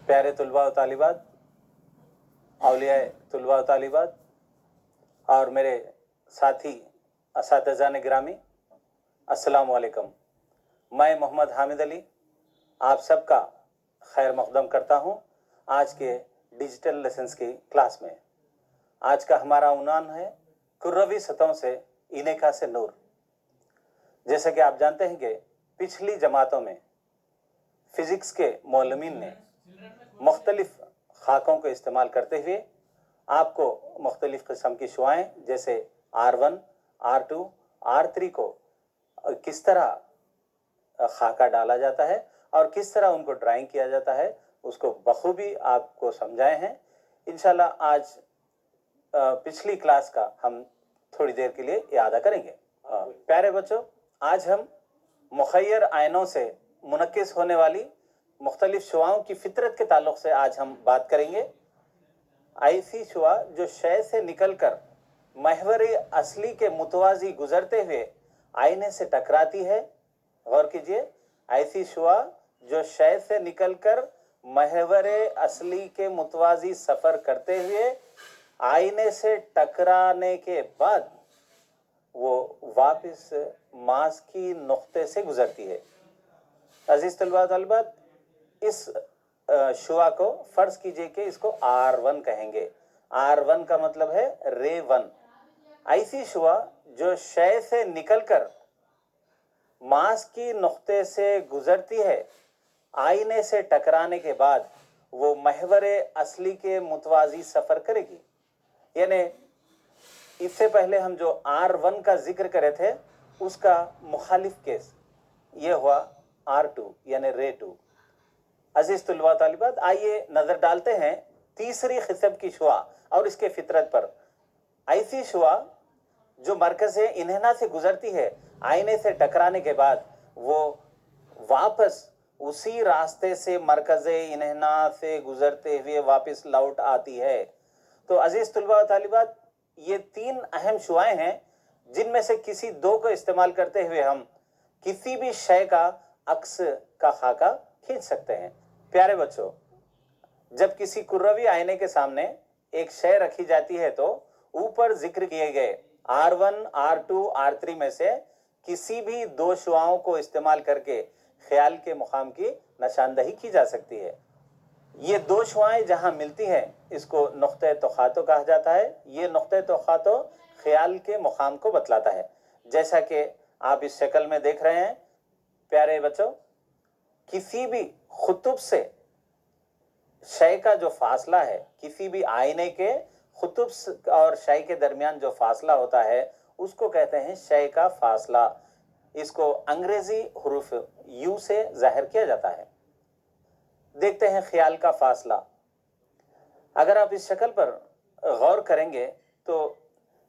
प्यारे तलबा व तालिबात, औलिया तलबा व तालिबात और मेरे साथी असातिज़ान गिरामी, अस्सलाम वालेकुम। मैं मोहम्मद हामिद अली आप सबका खैर मक़दम करता हूँ आज के डिजिटल लेसन्स की क्लास में। आज का हमारा उन्वान है कुर्रवी सतहों से इनेका से नूर। जैसा कि आप जानते हैं कि पिछली जमातों में फ़िज़िक्स के मौलमीन ने मुख्तलिफ़ खाकों को इस्तेमाल करते हुए आपको मुख्तलिफ़ किस्म की शुआएँ जैसे R1, R2, R3 को किस तरह खाका डाला जाता है और किस तरह उनको ड्राइंग किया जाता है उसको बखूबी आपको समझाए हैं। इंशाल्लाह आज पिछली क्लास का हम थोड़ी देर के लिए यादा करेंगे। प्यारे बच्चों, आज हम मुखय्यर आयनों से मुनक्किस होने वाली मुख्तलिफ शुआओं की फितरत के ताल्लुक़ से आज हम बात करेंगे। ऐसी शुआ जो शय से निकलकर महवर असली के मुतवाज़ी गुजरते हुए आईने से टकराती है। गौर कीजिए, ऐसी शुआ जो शय से निकलकर महवर असली के मुतवाज़ी सफ़र करते हुए आईने से टकराने के बाद वो वापस मास की नुक्ते से गुजरती है। अजीज़ तलबा तलबात, इस शुआ को फ़र्ज़ कीजिए कि इसको R1 कहेंगे। R1 का मतलब है रे 1। ऐसी शुआ जो शय से निकलकर मास की नुक्ते से गुजरती है, आईने से टकराने के बाद वो महवर असली के मुतवाज़ी सफ़र करेगी। यानी इससे पहले हम जो R1 का जिक्र करे थे उसका मुखालिफ केस ये हुआ R2 यानी रे 2। अजीज़ तलबा तालिबात, आइए नज़र डालते हैं तीसरी किस्म की शुआ और इसके फितरत पर। ऐसी शुआ जो मरकज़ इन्हना से गुजरती है, आईने से टकराने के बाद वो वापस उसी रास्ते से मरकज़ इन्हना से गुजरते हुए वापस लौट आती है। तो अजीज़ तलबा तालिबात, ये तीन अहम शुआएँ हैं जिनमें से किसी दो को इस्तेमाल करते हुए हम किसी भी शय का अक्स का खाका खींच सकते हैं। प्यारे बच्चों, जब किसी कुर्रवी आईने के सामने एक शय रखी जाती है तो ऊपर जिक्र किए गए R1, R2, R3 में से किसी भी दो शुआओं को इस्तेमाल करके ख्याल के मुकाम की निशानदही की जा सकती है। ये दो शुआएं जहां मिलती हैं इसको नुक्ते तोखातो कहा जाता है। ये नुक्ते तोखातो ख्याल के मुकाम को बतलाता है, जैसा कि आप इस शक्ल में देख रहे हैं। प्यारे बच्चों, किसी भी खुतुब से शय का जो फासला है, किसी भी आईने के खुतुब और शय के दरमियान जो फासला होता है उसको कहते हैं शय का फासला। इसको अंग्रेजी हुरूफ यू से जाहिर किया जाता है। देखते हैं ख्याल का फासला। अगर आप इस शक्ल पर गौर करेंगे तो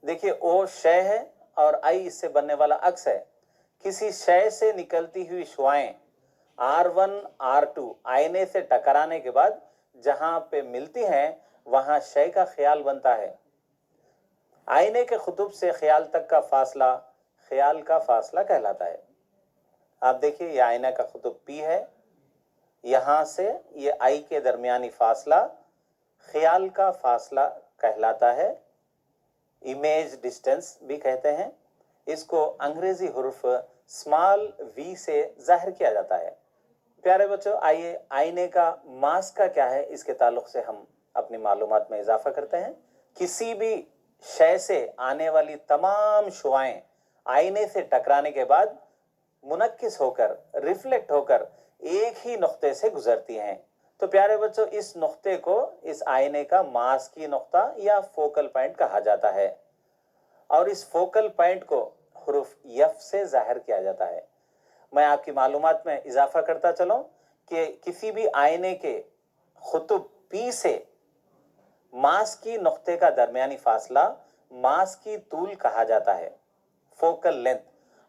देखिए ओ शय है और आई इससे बनने वाला अक्स है। किसी शय से निकलती हुई शुआएं R1, R2 आईने से टकराने के बाद जहां पे मिलती हैं वहां शय का ख्याल बनता है। आईने के खुतुब से ख्याल तक का फासला ख्याल का फासला कहलाता है। आप देखिए, ये आईना का खुतुब P है, यहाँ से ये आई के दरमियानी फासला ख्याल का फासला कहलाता है। इमेज डिस्टेंस भी कहते हैं। इसको अंग्रेजी हुरूफ स्मॉल v से जाहिर किया जाता है। प्यारे बच्चों, आइए आईने का मास का क्या है इसके ताल्लुक से हम अपनी मालूमात में इजाफा करते हैं। किसी भी शय से आने वाली तमाम शुआएं आईने से टकराने के बाद मुनक्किस होकर रिफ्लेक्ट होकर एक ही नुक्ते से गुजरती हैं। तो प्यारे बच्चों, इस नुक्ते को इस आईने का मास की नुक्ता या फोकल पॉइंट कहा जाता है और इस फोकल पॉइंट को हुरूफ F से जाहिर किया जाता है। मैं आपकी मालूमात में इजाफा करता चलूं कि किसी भी आईने के खुतुब P से मास की नुक्ते का दरमियानी फासला मास की तूल कहा जाता है, फोकल लेंथ,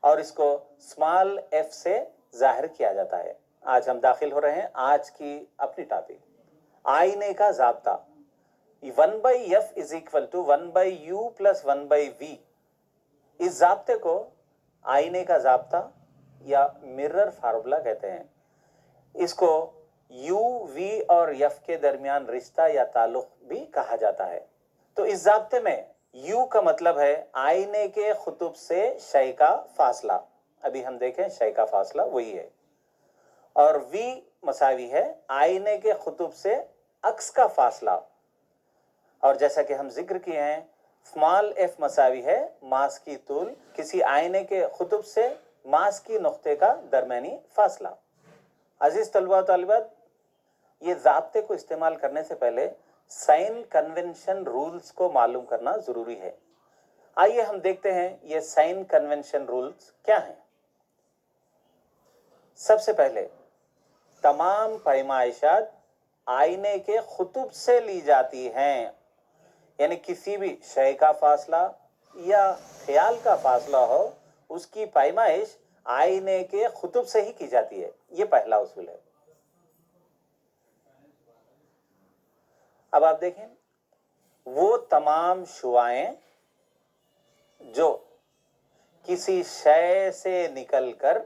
और इसको स्मॉल f से जाहिर किया जाता है। आज हम दाखिल हो रहे हैं आज की अपनी टॉपिक, आईने का ज़ाब्ता। 1/f is equal to 1/u plus 1/v। इस ज़ाब्ते को आईने का ज़ाब्ता या मिरर फार्मूला कहते हैं। इसको यू वी और यफ के दरमियान रिश्ता या ताल्लुक भी कहा जाता है। तो इस ज़ाब्ते में यू का मतलब है आईने के खुतुब से शय का फासला, अभी हम देखें शय का फासला वही है, और वी मसावी है आईने के खुतुब से अक्स का फासला, और जैसा कि हम जिक्र किए हैं स्मॉल एफ मसावी है मास की तूल किसी आईने के खुतुब से मास की नुक्ते का दरमियानी फासला। अजीज तलबा तालिबात, ये ज़ाब्ते को इस्तेमाल करने से पहले साइन कन्वेंशन रूल्स को मालूम करना ज़रूरी है। आइए हम देखते हैं ये साइन कन्वेंशन रूल्स क्या हैं। सबसे पहले तमाम पैमाइशात आईने के खुतुब से ली जाती हैं, यानी किसी भी शय का फासला या ख्याल का फासला हो उसकी पैमाइश आईने के खुतुब से ही की जाती है। ये पहला उसूल है। अब आप देखें, वो तमाम शुआएं जो किसी शय से निकलकर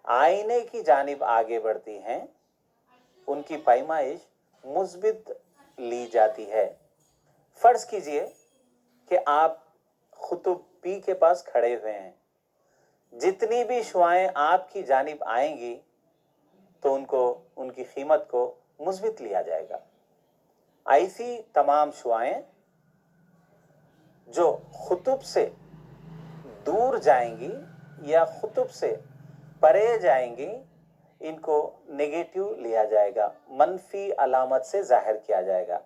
आईने की जानिब आगे बढ़ती हैं उनकी पैमाइश मुस्बित ली जाती है। फर्ज कीजिए कि आप खुतुब पी के पास खड़े हुए हैं, जितनी भी शुआएं आपकी जानिब आएंगी तो उनको उनकी कीमत को मुस्बित लिया जाएगा। ऐसी तमाम शुआएं जो खुतुब से दूर जाएंगी या खुतुब से परे जाएंगी इनको नेगेटिव लिया जाएगा, मनफी अलामत से जाहिर किया जाएगा।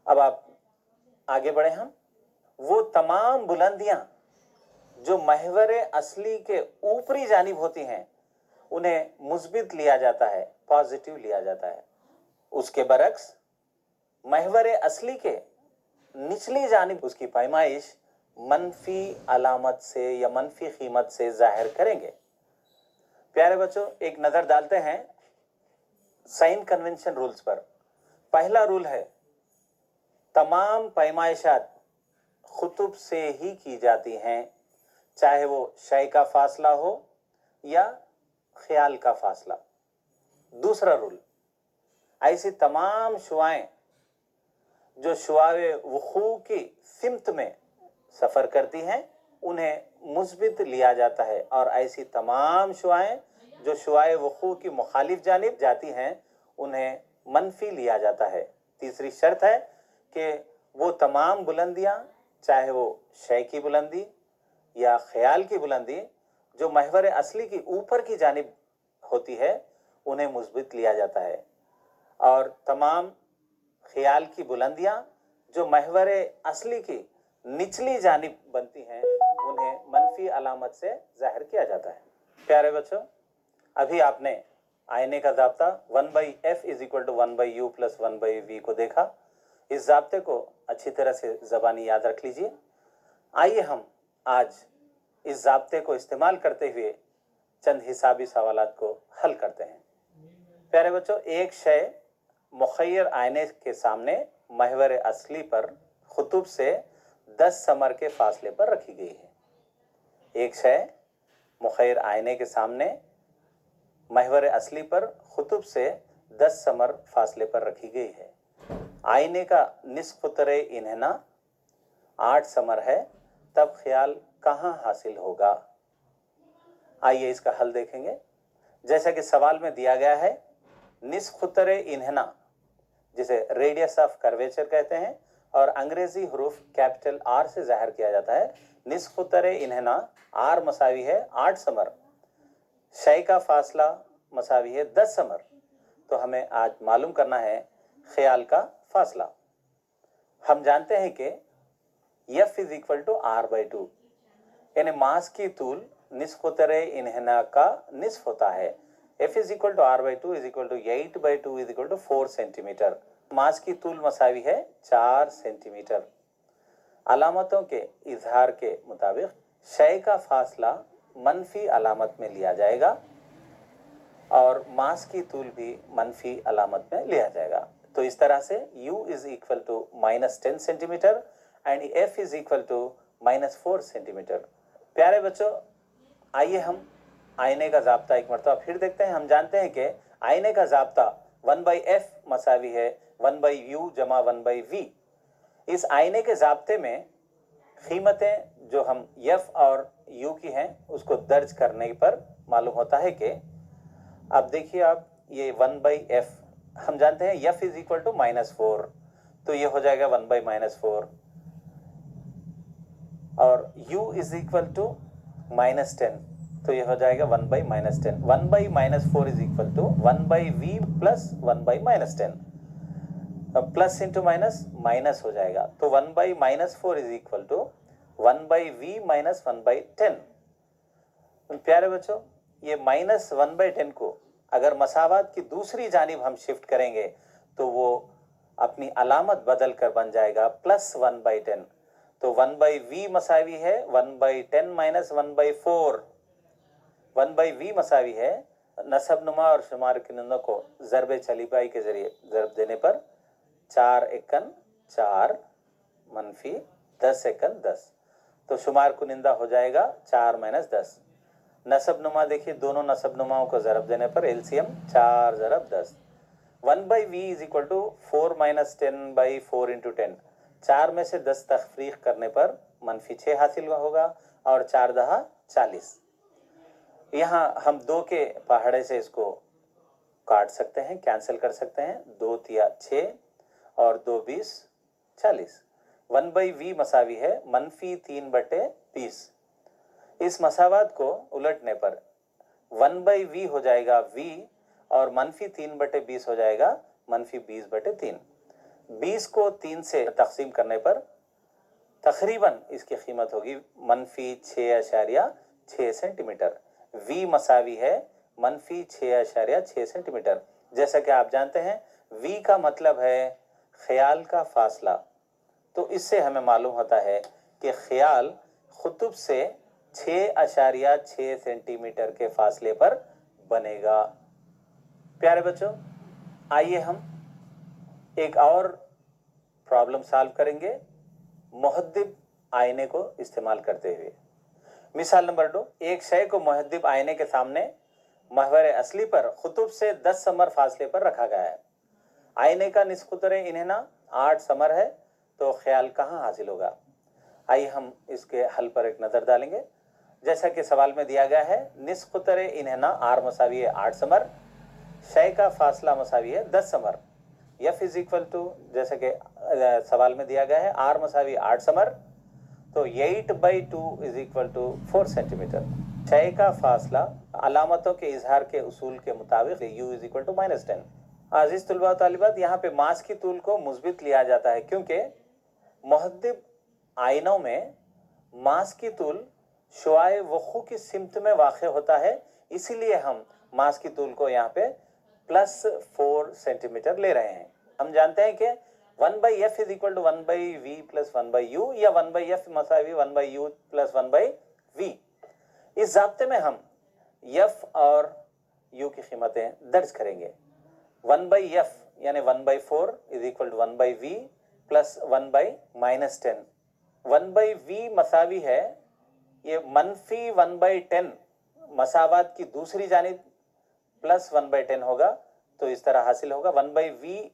अब आप आगे बढ़े। हम वो तमाम बुलंदियां जो महवर असली के ऊपरी जानिब होती हैं उन्हें मुस्बित लिया जाता है, पॉजिटिव लिया जाता है। उसके बरक्स महवर असली के निचली जानिब उसकी पैमाइश मनफी अलामत से या मनफी कीमत से जाहिर करेंगे। प्यारे बच्चों, एक नजर डालते हैं साइन कन्वेंशन रूल्स पर। पहला रूल है तमाम पैमाइशात खुतुब से ही की जाती हैं, चाहे वो शय का फासला हो या ख्याल का फासला। दूसरा रूल, ऐसी तमाम शुआएं जो शुआए वुखू की सिमत में सफ़र करती हैं उन्हें मुस्बित लिया जाता है, और ऐसी तमाम शुआएं जो शुआए वुखू की मुखालिफ जानिब जाती हैं उन्हें मनफी लिया जाता है। तीसरी शर्त है कि वो तमाम बुलंदियां, चाहे वो शय की बुलंदी या ख्याल की बुलंदी जो महवर असली की ऊपर की जानिब होती है उन्हें मुस्बित लिया जाता है, और तमाम ख्याल की बुलंदियां जो महवर असली की निचली जानिब बनती हैं उन्हें मनफी अलामत से जाहिर किया जाता है। प्यारे बच्चों, अभी आपने आईने का ज़ाब्ता 1/f is equal to 1/u plus 1/v को देखा। इस ज़ाब्ते को अच्छी तरह से ज़बानी याद रख लीजिए। आइए हम आज इस ज़ाब्ते को इस्तेमाल करते हुए चंद हिसाबी सवालात को हल करते हैं। प्यारे बच्चों, एक शय मुखय्यर आईने के सामने महवर असली पर खुतुब से 10 समर के फासले पर रखी गई है। एक शय मुखय्यर आईने के सामने महवर असली पर खुतुब से 10 समर फासले पर रखी गई है। आईने का निस्फ तरे इन्हना 8 समर है, तब ख्याल कहाँ हासिल होगा? आइए इसका हल देखेंगे। जैसा कि सवाल में दिया गया है, निस्फ तरे इन्हना जिसे रेडियस ऑफ कर्वेचर कहते हैं और अंग्रेजी हरूफ कैपिटल आर से जाहिर किया जाता है। निस्फ तरे इन्हना आर मसावी है 8 समर, शय का फासला मसावी है 10 समर। तो हमें आज मालूम करना है ख्याल का फासला। हम जानते हैं कि F is equal to r/2, यानी मास की तूल निस्फ तरे इन्हना का निस्फ होता है। f is equal to r/2 is equal to 8/2 is equal to 4 centimetre. मास की तूल मसावी है 4 सेंटीमीटर। अलामतों के इजहार के मुताबिक शय का फासला मनफी अलामत में लिया जाएगा और मास की तूल भी मनफी अलामत में लिया जाएगा। तो इस तरह से u is equal to -10 centimetre and f is equal to -4 centimetre. प्यारे बच्चों, आइए हम आईने का ज़ाब्ता एक मरतबा फिर देखते हैं। हम जानते हैं कि आईने का ज़ाब्ता 1/f मसावी है 1/u जमा 1/v। इस आईने के ज़ाब्ते में कीमतें जो हम f और u की हैं उसको दर्ज करने पर मालूम होता है कि अब देखिए आप ये 1/f हम जानते हैं f इज इक्वल टू -4, तो ये हो जाएगा 1/-4 और u इज इक्वल टू -10, तो ये हो जाएगा 1/-10। 1/-4 is equal to 1/v plus 1/-10, plus into minus minus हो जाएगा, तो 1/-4 is equal to 1/v minus 1/10। प्यारे बच्चों, ये -1/10 को अगर मसावात की दूसरी जानिब हम शिफ्ट करेंगे तो वो अपनी अलामत बदल कर बन जाएगा +1/10। तो 1/v मसावी है 1/10 माइनस 1/4। 1/v मसावी है नसब नुमा और शुमार कुनिंदा को ज़रब चलीबाई के जरिए ज़रब देने पर 4 एकन 4 मनफी 10 एकन 10, तो शुमार कुनिंदा हो जाएगा 4 माइनस 10। नसब नुमा देखिए, दोनों नसब नुमाओं को ज़रब देने पर एलसीएम 4 ज़रब 10। 1/v is equal to 4 minus 10/4 into 10। 4 में से 10 तखफीक करने पर -6 हासिल होगा और 4 दहा 40। यहाँ हम 2 के पहाड़े से इसको काट सकते हैं, कैंसिल कर सकते हैं। 2 तिया 6 और 2 20 40। 1/v मसावी है -3/20। इस मसावात को उलटने पर 1/v हो जाएगा v और -3/20 हो जाएगा -20/3। 20 को 3 से तकसीम करने पर तकरीबन इसकी कीमत होगी -6.6 सेंटीमीटर। v मसावी है -6.6 सेंटीमीटर। जैसा कि आप जानते हैं v का मतलब है ख्याल का फासला, तो इससे हमें मालूम होता है कि ख्याल खुतुब से 6.6 सेंटीमीटर के फासले पर बनेगा। प्यारे बच्चों, आइए हम एक और प्रॉब्लम सॉल्व करेंगे मुहद्दिब आईने को इस्तेमाल करते हुए। मिसाल नंबर 2, एक शय को मुहद्दिब आईने के सामने महवर असली पर खुतुब से 10 समर फासले पर रखा गया है। आईने का निस्कुतर इन्हेना 8 समर है, तो ख्याल कहाँ हासिल होगा? आइए हम इसके हल पर एक नज़र डालेंगे। जैसा कि सवाल में दिया गया है, निस्कुतर इन्हेना आर मसावी है 8 समर, शय का फासला मसावी है 10 समर। f इज इक्वल टू, जैसा कि सवाल में दिया गया है, आर मसावी 8 समर, तो 8/2 इज इक्वल टू 4 सेंटीमीटर। शय का फासला अलामतों के इजहार के उसूल के मुताबिक u इज इक्वल टू -10। आजीज तुलबा तालिबात, यहाँ पे मास की तूल को मुस्बित लिया जाता है क्योंकि मुहद्दिब आइनों में मास की तूल शुआए वखू की सिमत में वाक़ होता है, इसीलिए हम मास की तूल को यहाँ पे +4 सेंटीमीटर ले रहे हैं। हम जानते हैं कि 1/f is equal to 1/v plus 1/u या 1/f मसावी 1/u प्लस 1/v। इस ज़ाब्ते में हम f और u की कीमतें दर्ज करेंगे। 1/f यानी 1/4 is equal to 1/v plus 1/-10। 1/v मसावी है ये -1/10, मसावात की दूसरी जानिब +1/10 होगा, तो इस तरह हासिल होगा 1/v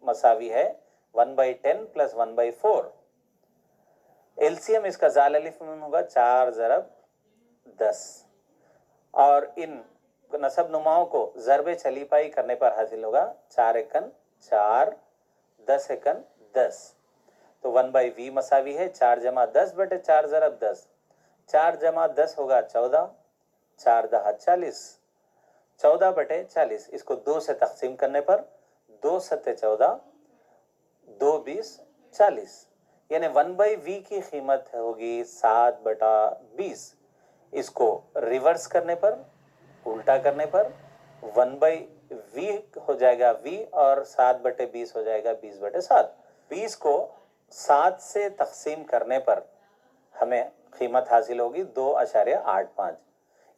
मसावी है 1/10 प्लस 1/4। एलसीएम इसका जाल अलिफ में होगा 4 ज़रब 10 और इन नसब नुमाओं को ज़रबे चलीपाई करने पर हासिल होगा 4 एकन 4 10 एकन 10। तो 1/v मसावी है 4 जमा 10/4 ज़रब 10। 4 जमा 10 होगा 14, 4 दहा 40, 14/40। इसको 2 से तकसीम करने पर 2 सत्ते 14, 2 20 40, यानी 1/v की कीमत होगी 7/20। इसको रिवर्स करने पर, उल्टा करने पर 1/v हो जाएगा v और 7/20 हो जाएगा 20/7। 20 को 7 से तकसीम करने पर हमें कीमत हासिल होगी 2.85,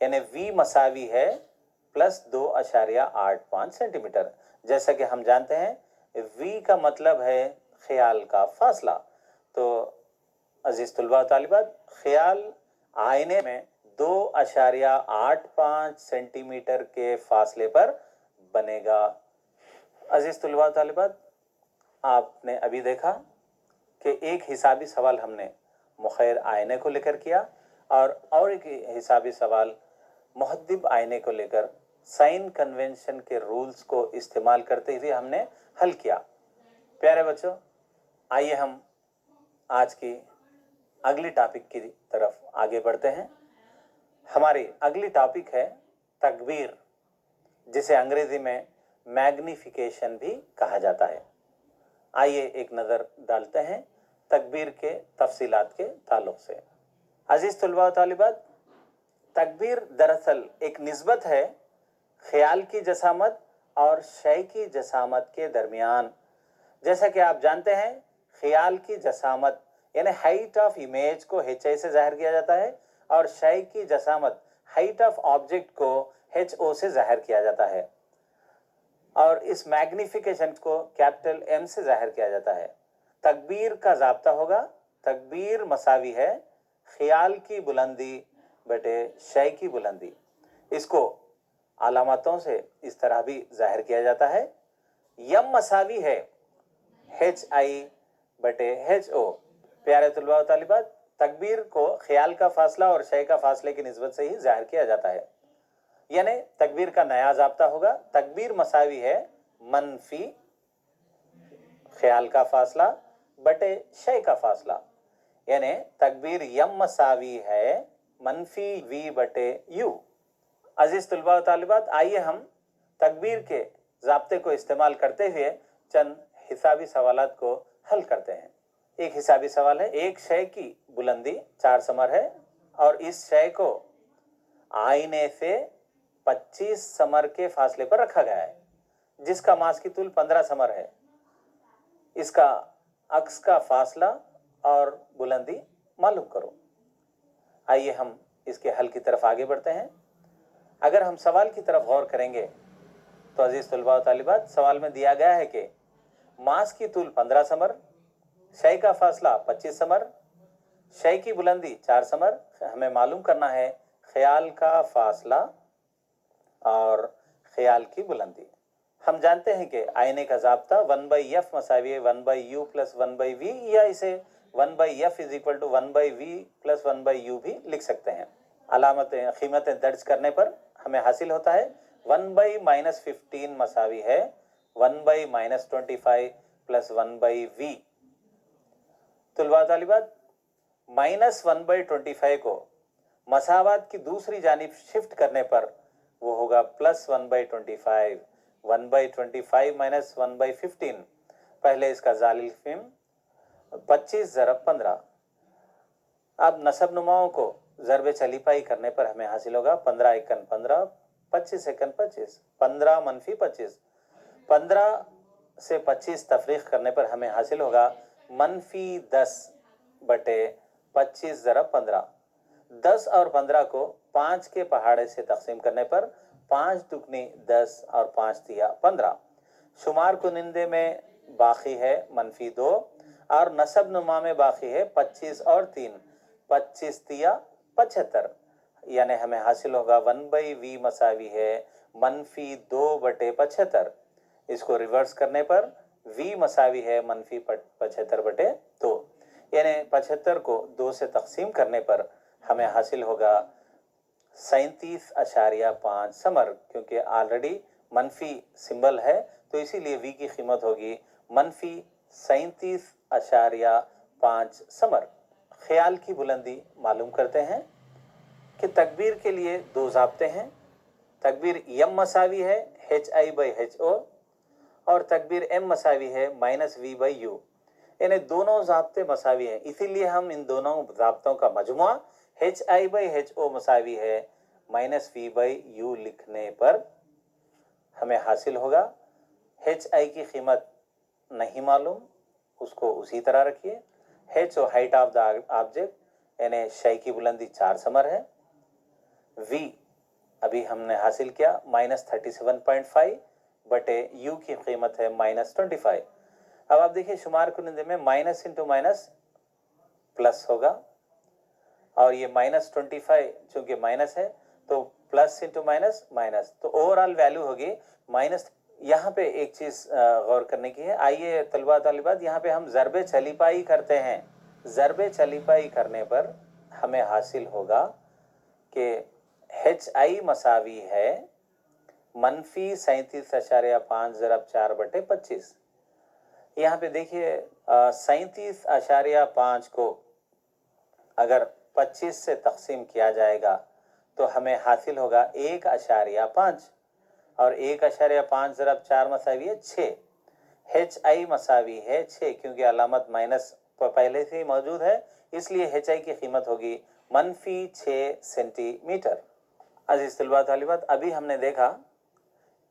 यानी v मसावी है +2.85 सेंटीमीटर। जैसा कि हम जानते हैं v का मतलब है ख्याल का फासला। तो अजीज तुलबा तालिबात, ख्याल आईने में 2.85 सेंटीमीटर के फासले पर बनेगा। अजीज तुलबा तालिबात, आपने अभी देखा कि एक हिसाबी सवाल हमने मुखैर आईने को लेकर किया और एक हिसाबी सवाल मुहद्दिब आईने को लेकर साइन कन्वेंशन के रूल्स को इस्तेमाल करते हुए हमने हल किया। प्यारे बच्चों, आइए हम आज की अगली टॉपिक की तरफ आगे बढ़ते हैं। हमारी अगली टॉपिक है तकबीर, जिसे अंग्रेजी में मैग्निफिकेशन भी कहा जाता है। आइए एक नज़र डालते हैं तकबीर के तफसीलात के ताल्लुक से। अजीज तुलबा तालिबात, तकबीर दरअसल एक निस्बत है ख्याल की जसामत और शय की जसामत के दरमियान। जैसा कि आप जानते हैं, ख्याल की जसामत यानी हाइट ऑफ इमेज को HI से जाहिर किया जाता है और शय की जसामत हाइट ऑफ ऑब्जेक्ट को HO से जाहिर किया जाता है और इस मैग्निफिकेशन को कैपिटल M से जाहिर किया जाता है। तकबीर का ज़ाब्ता होगा, तकबीर मसावी है ख्याल की बुलंदी बटे शय की बुलंदी। इसको अलामतों से इस तरह भी जाहिर किया जाता है। यम मसावी है HI बटे HO। प्यारे तुलबा व तालिबात, तकबीर को ख्याल का फासला और शय का फासले की निस्बत से ही जाहिर किया जाता है। यानी तकबीर का नया ज़ाब्ता होगा, तकबीर मसावी है मनफी ख्याल का फासला बटे शय का फासला। यानी तकबीर यम मसावी है मनफी V बटे U। अजीज तुलबा व तालिबात, आइए हम तकबीर के ज़ाब्ते को इस्तेमाल करते हुए चंद हिसाबी सवालात को हल करते हैं। एक हिसाबी सवाल है, एक शय की बुलंदी 4 समर है और इस शय को आईने से 25 समर के फासले पर रखा गया है, जिसका मास की तूल 15 समर है। इसका अक्स का फासला और बुलंदी मालूम करो। आइए हम इसके हल की तरफ आगे बढ़ते हैं। अगर हम सवाल की तरफ गौर करेंगे तो अजीज तुलबा व तालिबात, सवाल में दिया गया है कि मास की तूल 15 समर, शय का फासला 25 समर, शय की बुलंदी 4 समर। हमें मालूम करना है ख्याल का फासला और ख्याल की बुलंदी। हम जानते हैं कि आईने का ज़ाब्ता 1/f मसावी 1/u प्लस 1/v, या इसे 1/f is equal to 1/v plus 1/u भी लिख सकते हैं। अलामतें कीमतें दर्ज करने पर हमें हासिल होता है 1/-15 मसावी है 1/-25 प्लस 1/v। तुलबा तालिबात, -1/25 को मसावात की दूसरी जानिब शिफ्ट करने पर वो होगा प्लस 1/25। 1/25 माइनस 1/15। पहले इसका जालिल फिम 25 ज़रब 15। अब नसब नुमाओं को ज़रबे चलीपाई करने पर हमें हासिल होगा 15 एकन 15, 25 एकन 25, 15 मनफी 25। 15 से 25 तफरीक करने पर हमें हासिल होगा मनफी 10 बटे 25 ज़रब 15। 10 और 15 को 5 के पहाड़े से तकसीम करने पर 5 दुगनी 10 और 5 तिया 15। शुमार कुनिंदे में बाकी है मनफी 2 और नसब नुमा में बाकी है 25 और 3, 25 तिया 75। यानी हमें हासिल होगा 1/v मसावी है मनफी 2 बटे 75। इसको रिवर्स करने पर v मसावी है मनफी 75 बटे 2। यानी 75 को 2 से तकसीम करने पर हमें हासिल होगा 37.5 समर। क्योंकि ऑलरेडी मनफी सिंबल है तो इसीलिए v की कीमत होगी मनफी 37.5 समर। ख्याल की बुलंदी मालूम करते हैं कि तकबीर के लिए 2 ज़ाब्ते हैं। तकबीर यम मसावी है HI/HO और तकबीर M मसावी है -V/U। यानी दोनों ज़ाब्ते मसावी हैं, इसीलिए हम इन दोनों ज़ाब्तों का मजमुआ HI/HO मसावी है -V/U लिखने पर हमें हासिल होगा HI की कीमत नहीं मालूम, उसको उसी तरह रखिए। HO height of the object यानी शय की बुलंदी 4 समर है। V अभी हमने हासिल किया -37.5 बटे U की कीमत है -25। अब आप देखिए शुमार कुनिंदे में माइनस इंटू माइनस प्लस होगा, और ये -25 चूंकि माइनस है तो प्लस इंटू माइनस माइनस, तो ओवरऑल वैल्यू होगी माइनस। यहाँ पे एक चीज गौर करने की है। आइए तलबा तालिबात, यहाँ पे हम ज़रबे चलीपाई करते हैं। ज़रबे चलीपाई करने पर हमें हासिल होगा कि HI मसावी है -37.5 ज़रब 4/25। यहाँ पे देखिए 37.5 को अगर 25 से तकसीम किया जाएगा तो हमें हासिल होगा 1.5, और 1.5 ज़रब 4 मसावी है 6। HI मसावी है 6, क्योंकि अलामत माइनस पहले से ही मौजूद है, इसलिए HI की कीमत होगी -6 सेंटीमीटर। अजीज तलबा तालिबात, अभी हमने देखा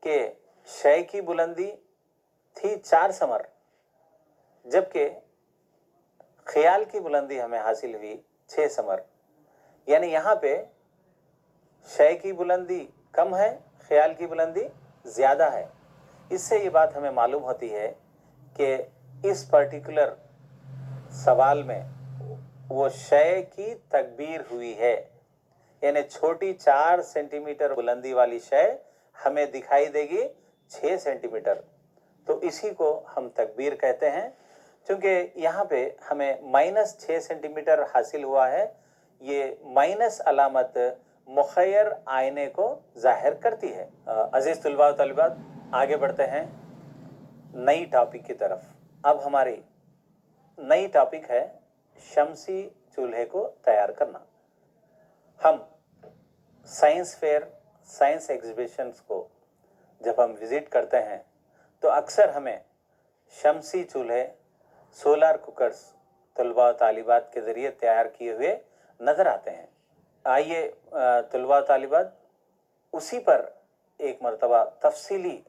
कि शय की बुलंदी थी 4 समर, जबकि ख्याल की बुलंदी हमें हासिल हुई 6 समर। यानी यहाँ पे शय की बुलंदी कम है, ख्याल की बुलंदी ज़्यादा है। इससे ये बात हमें मालूम होती है कि इस पर्टिकुलर सवाल में वो शय की तकबीर हुई है, यानी छोटी 4 सेंटीमीटर बुलंदी वाली शय हमें दिखाई देगी 6 सेंटीमीटर, तो इसी को हम तकबीर कहते हैं। क्योंकि यहाँ पे हमें -6 सेंटीमीटर हासिल हुआ है, ये माइनस अलामत मुखैर आईने को जाहिर करती है। अजीज तलबा व तलिबात, आगे बढ़ते हैं नई टॉपिक की तरफ। अब हमारी नई टॉपिक है शमसी चूल्हे को तैयार करना। हम साइंस फेयर, साइंस एग्जीबिशंस को जब हम विज़िट करते हैं तो अक्सर हमें शमसी चूल्हे, सोलर कुकर्स तलबा व तालिबात के ज़रिए तैयार किए हुए नज़र आते हैं। आइए तलबा व तालिबात, उसी पर एक मरतबा तफसीली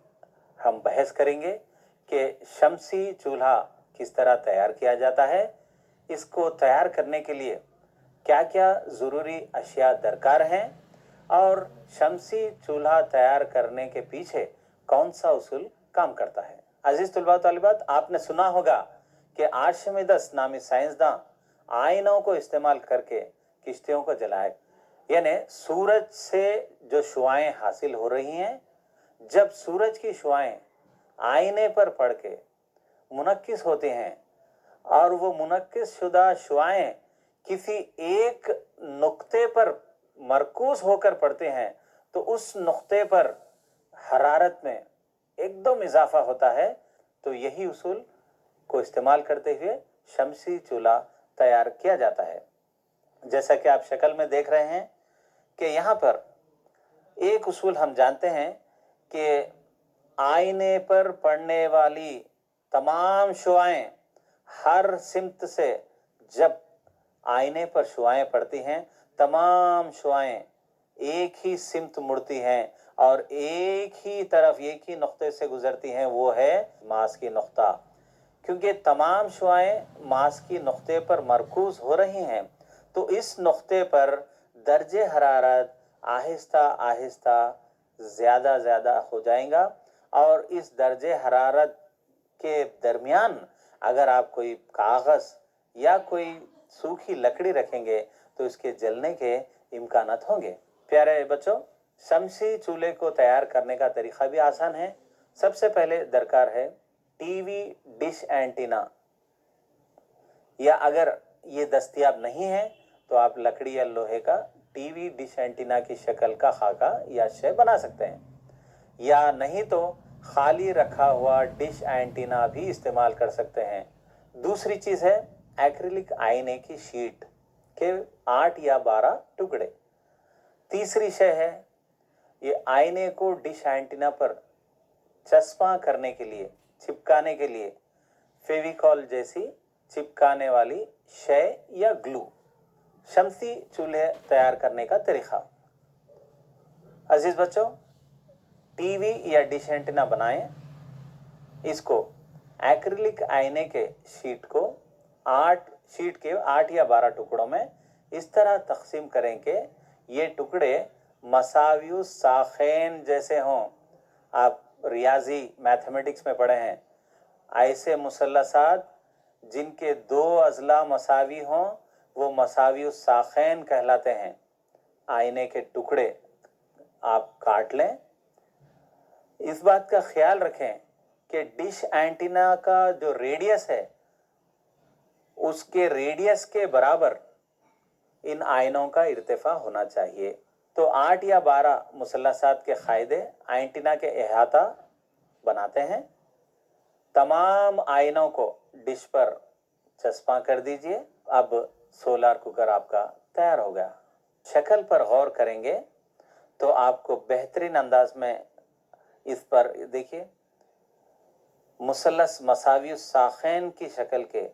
हम बहस करेंगे कि शमसी चूल्हा किस तरह तैयार किया जाता है, इसको तैयार करने के लिए क्या क्या ज़रूरी अशिया दरकार हैं, और शमसी चूल्हा तैयार करने के पीछे कौन सा उसूल काम करता है। अजीज तलबा तालिबात, आपने सुना होगा कि आर्शिमिदस नामी साइंसदान आईनों को इस्तेमाल करके किश्तियों को जलाए, यानी सूरज से जो शुआएं हासिल हो रही हैं, जब सूरज की शुआएं आईने पर पड़ के मुनक्किस होती हैं और वो मुनक्किस शुदा शुआएं किसी एक नुक्ते पर मरकूज होकर पड़ते हैं, तो उस नुक्ते पर हरारत में एकदम इजाफा होता है। तो यही उसूल को इस्तेमाल करते हुए शमसी चूल्हा तैयार किया जाता है। जैसा कि आप शक्ल में देख रहे हैं कि यहाँ पर एक उसूल हम जानते हैं कि आईने पर पड़ने वाली तमाम शुआएं, हर सिमत से जब आईने पर शुआएं पड़ती हैं, तमाम शुआएं एक ही सिमत मुड़ती हैं और एक ही तरफ, एक ही नुक्ते से गुजरती हैं, वो है मास की नुक्ता। क्योंकि तमाम शुआएं मास की नुक्ते पर मरकूज हो रही हैं, तो इस नुक्ते पर दर्जे हरारत आहिस्ता आहिस्ता ज़्यादा हो जाएगा, और इस दर्जे हरारत के दरमियान अगर आप कोई कागज़ या कोई सूखी लकड़ी रखेंगे तो इसके जलने के इम्कानात होंगे। प्यारे बच्चों, शमसी चूल्हे को तैयार करने का तरीक़ा भी आसान है। सबसे पहले दरकार है टीवी डिश एंटीना, या अगर ये दस्तयाब नहीं है तो आप लकड़ी या लोहे का टीवी डिश एंटीना की शक्ल का खाका या शय बना सकते हैं, या नहीं तो खाली रखा हुआ डिश एंटीना भी इस्तेमाल कर सकते हैं। दूसरी चीज़ है एक्रिलिक आईने की शीट के 8 या 12 टुकड़े। तीसरी शय है ये आईने को डिश एंटीना पर चस्पा करने के लिए, चिपकाने के लिए फेविकॉल जैसी चिपकाने वाली शय या ग्लू। शमसी चूल्हे तैयार करने का तरीका। अजीज बच्चों, टीवी या डिश एंटीना बनाएं, इसको एक्रिलिक आईने के शीट के 8 या 12 टुकड़ों में इस तरह तकसीम करें कि ये टुकड़े मसावियु साखेन जैसे हों। आप रियाजी मैथमेटिक्स में पढ़े हैं, ऐसे मुसल्लसात जिनके 2 अज़ला मसावी हों वो मसावी साखैन कहलाते हैं। आईने के टुकड़े आप काट लें। इस बात का ख्याल रखें कि डिश एंटीना का जो रेडियस है उसके रेडियस के बराबर इन आयनों का इर्तिफा होना चाहिए। तो 8 या 12 मुसल्लसात के कायदे एंटीना के अहाता बनाते हैं। तमाम आयनों को डिश पर चस्पा कर दीजिए। अब सोलर कुकर आपका तैयार हो गया। शक्ल पर गौर करेंगे तो आपको बेहतरीन अंदाज में इस पर देखिए मुसल्लस मसावी साखैन की शक्ल के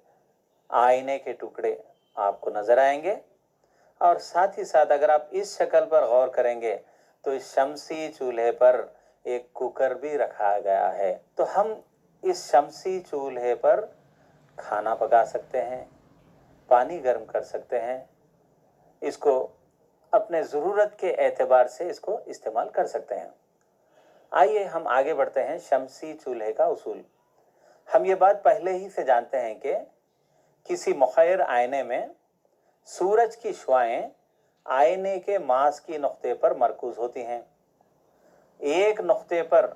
आईने के टुकड़े आपको नजर आएंगे। और साथ ही साथ अगर आप इस शक्ल पर गौर करेंगे तो इस शमसी चूल्हे पर एक कुकर भी रखा गया है। तो हम इस शमसी चूल्हे पर खाना पका सकते हैं, पानी गर्म कर सकते हैं, इसको अपने ज़रूरत के एतबार से इसको इस्तेमाल कर सकते हैं। आइए हम आगे बढ़ते हैं। शमसी चूल्हे का उसूल। हम ये बात पहले ही से जानते हैं कि किसी मुखैर आईने में सूरज की शुआएं आईने के मास की नुक्ते पर मरकूज होती हैं। एक नुक्ते पर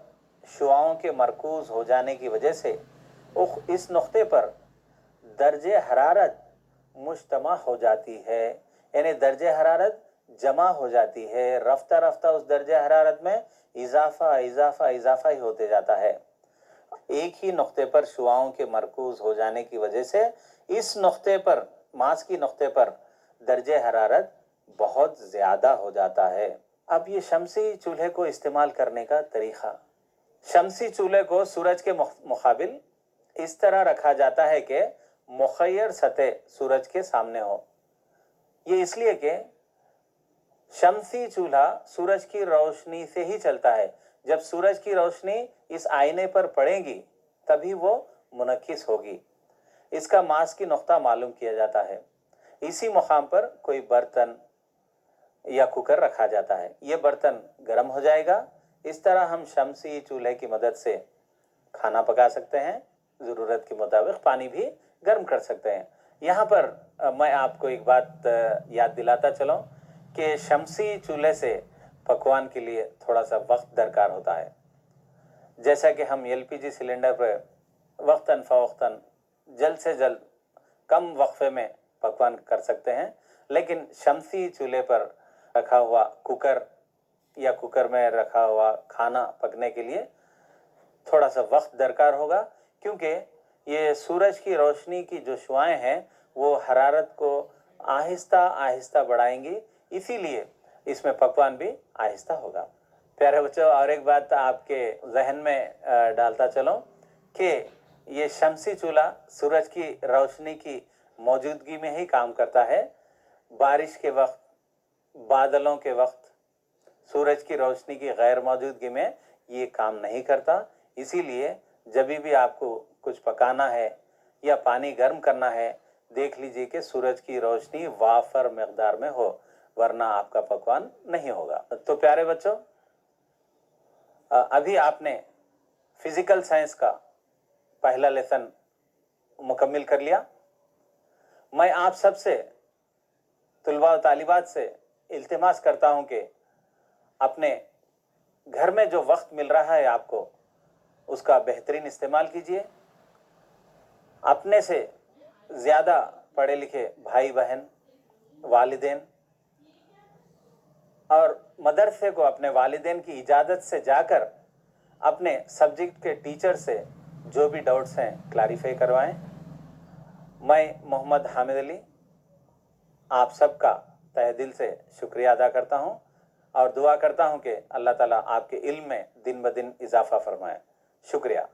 शुआओं के मरकूज हो जाने की वजह से इस नुक्ते पर दर्जे हरारत मुज्तमा हो जाती है, यानी दर्जे हरारत जमा हो जाती है। रफ्ता रफ्ता उस दर्जे हरारत में इजाफा इजाफा इजाफा ही होते जाता है। एक ही नुक्ते पर शुआओं के मरकूज हो जाने की वजह से इस नुक्ते पर, मास की नुक्ते पर दर्जे हरारत बहुत ज़्यादा हो जाता है। अब ये शमसी चूल्हे को इस्तेमाल करने का तरीक़ा। शमसी चूल्हे को सूरज के मुकाबिल इस तरह रखा जाता है कि मुखैर सतह सूरज के सामने हो। ये इसलिए कि शमसी चूल्हा सूरज की रोशनी से ही चलता है। जब सूरज की रोशनी इस आईने पर पड़ेगी तभी वो मुनक्किस होगी। इसका मास की नुक्ता मालूम किया जाता है। इसी मुकाम पर कोई बर्तन या कुकर रखा जाता है। ये बर्तन गर्म हो जाएगा। इस तरह हम शमसी चूल्हे की मदद से खाना पका सकते हैं। ज़रूरत के मुताबिक पानी भी गर्म कर सकते हैं। यहाँ पर मैं आपको एक बात याद दिलाता चलूँ कि शमसी चूल्हे से पकवान के लिए थोड़ा सा वक्त दरकार होता है। जैसा कि हम एलपीजी सिलेंडर पर वक्तन फ़वक्तन जल्द से जल्द कम वक्फे में पकवान कर सकते हैं, लेकिन शमसी चूल्हे पर रखा हुआ कुकर या कुकर में रखा हुआ खाना पकने के लिए थोड़ा सा वक्त दरकार होगा, क्योंकि ये सूरज की रोशनी की जो शुआएं हैं वो हरारत को आहिस्ता आहिस्ता बढ़ाएंगी, इसीलिए इसमें पकवान भी आहिस्ता होगा। प्यारे बच्चों, और एक बात आपके जहन में डालता चलूँ कि ये शमसी चूल्हा सूरज की रोशनी की मौजूदगी में ही काम करता है। बारिश के वक्त, बादलों के वक्त सूरज की रोशनी की गैर मौजूदगी में ये काम नहीं करता। इसीलिए जब भी आपको कुछ पकाना है या पानी गर्म करना है, देख लीजिए कि सूरज की रोशनी वाफर मकदार में हो, वरना आपका पकवान नहीं होगा। तो प्यारे बच्चों, अभी आपने फिजिकल साइंस का पहला लेसन मुकम्मिल कर लिया। मैं आप सबसे, तुलबा और तालिबात से इल्तिमास करता हूं कि अपने घर में जो वक्त मिल रहा है आपको, उसका बेहतरीन इस्तेमाल कीजिए। अपने से ज़्यादा पढ़े लिखे भाई बहन, वालिदैन और मदरसे को अपने वालिदैन की इजाज़त से जाकर अपने सब्जेक्ट के टीचर से जो भी डाउट्स हैं क्लैरिफाई करवाएं। मैं मोहम्मद हामिद अली आप सबका तहे दिल से शुक्रिया अदा करता हूं और दुआ करता हूं कि अल्लाह ताला आपके इल्म में दिन ब दिन इजाफा फरमाए। शुक्रिया।